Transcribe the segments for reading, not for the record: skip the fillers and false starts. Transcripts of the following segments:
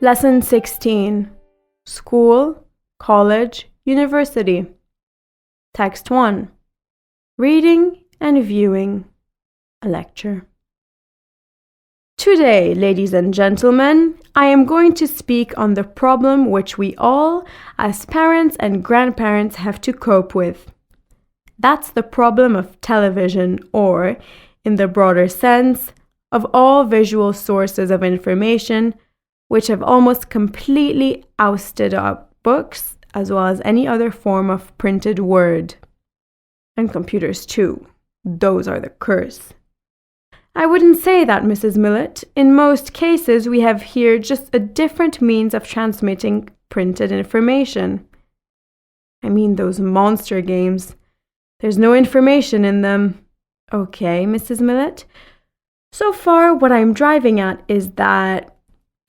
Lesson 16. School, College, University. Text 1. Reading and Viewing. A lecture. Today, ladies and gentlemen, I am going to speak on the problem which we all, as parents and grandparents, have to cope with. That's the problem of television, or, in the broader sense, of all visual sources of information, which have almost completely ousted our books, as well as any other form of printed word. And computers too. Those are the curse. I wouldn't say that, Mrs. Millett. In most cases, we have here just a different means of transmitting printed information. I mean those monster games. There's no information in them. Okay, Mrs. Millett. So far, what I'm driving at is that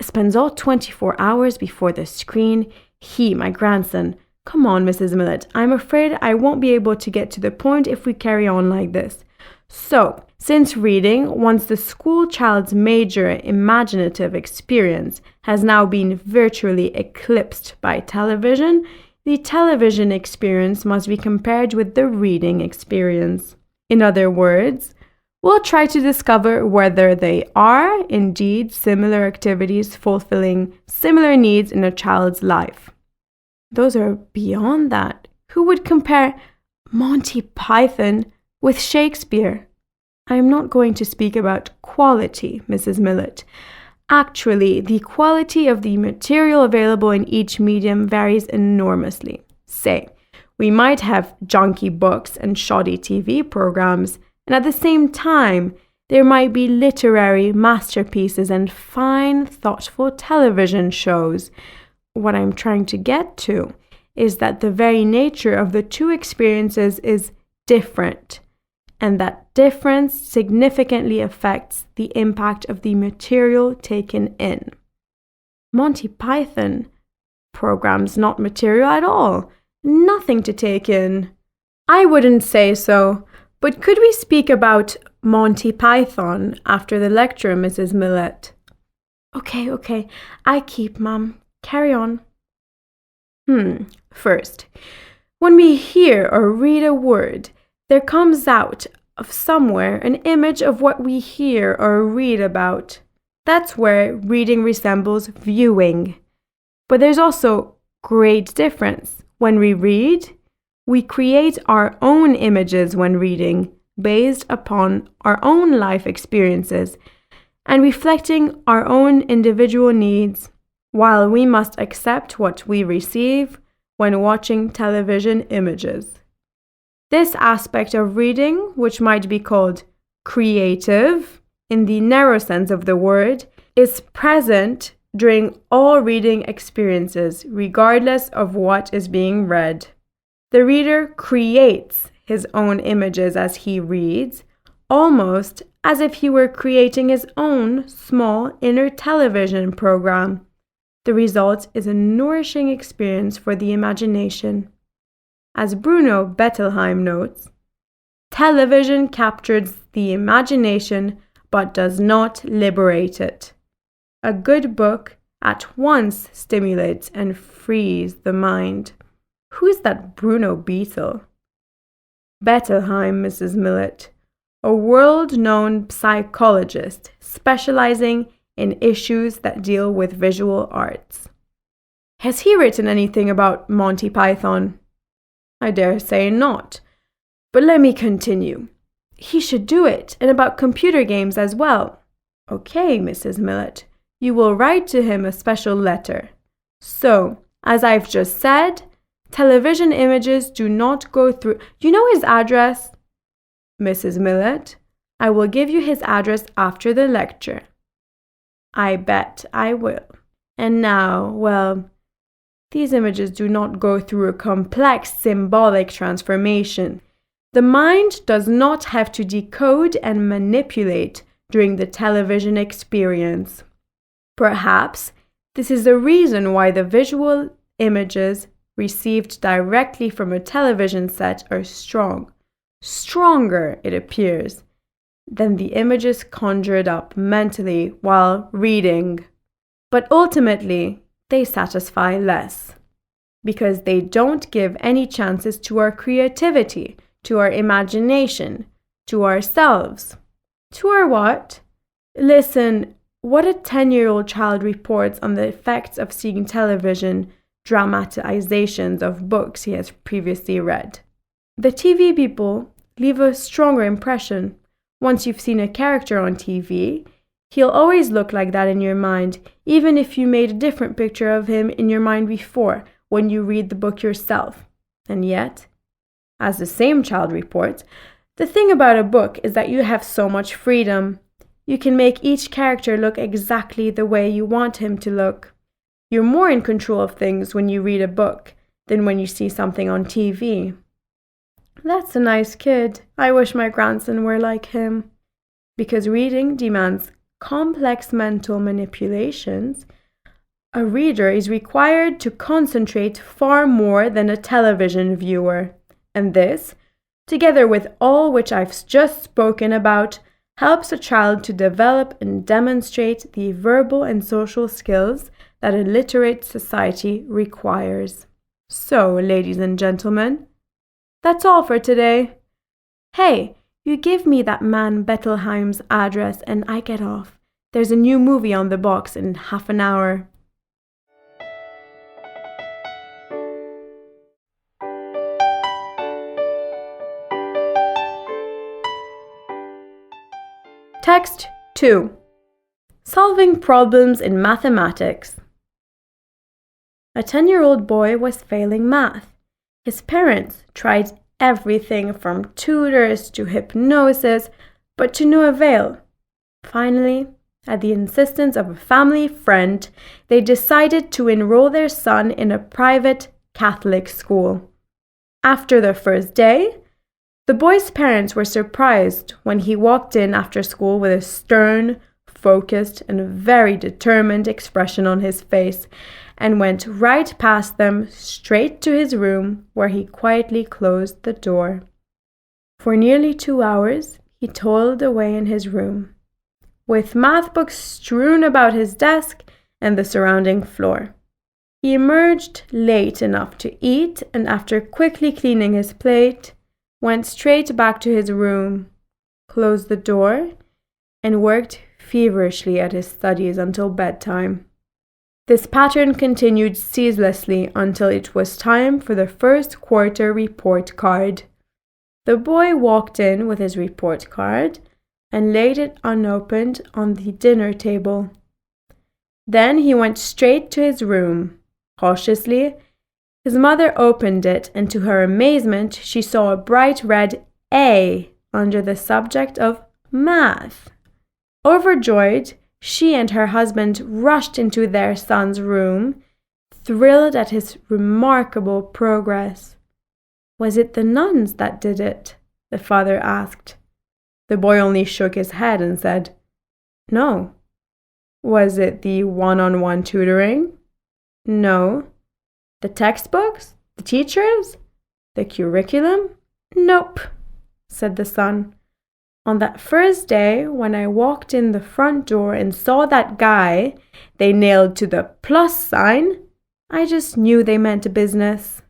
spends all 24 hours before the screen. He, my grandson. Come on, Mrs. Millett. I'm afraid I won't be able to get to the point if we carry on like this. So, since reading, once the school child's major imaginative experience, has now been virtually eclipsed by television, the television experience must be compared with the reading experience. In other words, we'll try to discover whether they are indeed similar activities fulfilling similar needs in a child's life. Those are beyond that. Who would compare Monty Python with Shakespeare? I am not going to speak about quality, Mrs. Millett. Actually, the quality of the material available in each medium varies enormously. Say, we might have junky books and shoddy TV programs, and at the same time, there might be literary masterpieces and fine, thoughtful television shows. What I'm trying to get to is that the very nature of the two experiences is different, and that difference significantly affects the impact of the material taken in. Monty Python program's not material at all, nothing to take in. I wouldn't say so. But could we speak about Monty Python after the lecture, Mrs. Millett? Okay. I keep, Mum. Carry on. First, when we hear or read a word, there comes out of somewhere an image of what we hear or read about. That's where reading resembles viewing. But there's also great difference. When we read, we create our own images when reading, based upon our own life experiences and reflecting our own individual needs, while we must accept what we receive when watching television images. This aspect of reading, which might be called creative in the narrow sense of the word, is present during all reading experiences, regardless of what is being read. The reader creates his own images as he reads, almost as if he were creating his own small inner television program. The result is a nourishing experience for the imagination. As Bruno Bettelheim notes, television captures the imagination but does not liberate it. A good book at once stimulates and frees the mind. Who's that Bruno Beetle? Bettelheim, Mrs. Millett, a world-known psychologist specializing in issues that deal with visual arts. Has he written anything about Monty Python? I dare say not. But let me continue. He should do it, and about computer games as well. Okay, Mrs. Millett, you will write to him a special letter. So, as I've just said, television images do not go through. You know his address? Mrs. Millett, I will give you his address after the lecture. I bet I will. And now, well, these images do not go through a complex symbolic transformation. The mind does not have to decode and manipulate during the television experience. Perhaps this is the reason why the visual images received directly from a television set are stronger, it appears, than the images conjured up mentally while reading. But ultimately, they satisfy less because they don't give any chances to our creativity, to our imagination, to ourselves. To our what? Listen, what a 10-year-old child reports on the effects of seeing television dramatizations of books he has previously read. The TV people leave a stronger impression. Once you've seen a character on TV, he'll always look like that in your mind, even if you made a different picture of him in your mind before when you read the book yourself. And yet, as the same child reports, the thing about a book is that you have so much freedom. You can make each character look exactly the way you want him to look. You're more in control of things when you read a book than when you see something on TV. That's a nice kid. I wish my grandson were like him. Because reading demands complex mental manipulations, a reader is required to concentrate far more than a television viewer. And this, together with all which I've just spoken about, helps a child to develop and demonstrate the verbal and social skills that a literate society requires. So, ladies and gentlemen, that's all for today. Hey, you give me that man Bettelheim's address and I get off. There's a new movie on the box in half an hour. Text 2. Solving problems in mathematics. A 10-year-old boy was failing math. His parents tried everything from tutors to hypnosis, but to no avail. Finally, at the insistence of a family friend, they decided to enroll their son in a private Catholic school. After the first day, the boy's parents were surprised when he walked in after school with a stern, focused, and very determined expression on his face, and went right past them straight to his room, where he quietly closed the door. For nearly 2 hours, he toiled away in his room, with math books strewn about his desk and the surrounding floor. He emerged late enough to eat, and after quickly cleaning his plate, went straight back to his room, closed the door, and worked feverishly at his studies until bedtime. This pattern continued ceaselessly until it was time for the first quarter report card. The boy walked in with his report card and laid it unopened on the dinner table. Then he went straight to his room. Cautiously, his mother opened it, and to her amazement, she saw a bright red A under the subject of math. Overjoyed, she and her husband rushed into their son's room, thrilled at his remarkable progress. Was it the nuns that did it? The father asked. The boy only shook his head and said, No. Was it the one-on-one tutoring? No. The textbooks? The teachers? The curriculum? Nope, said the son. On that first day, when I walked in the front door and saw that guy they nailed to the plus sign, I just knew they meant business.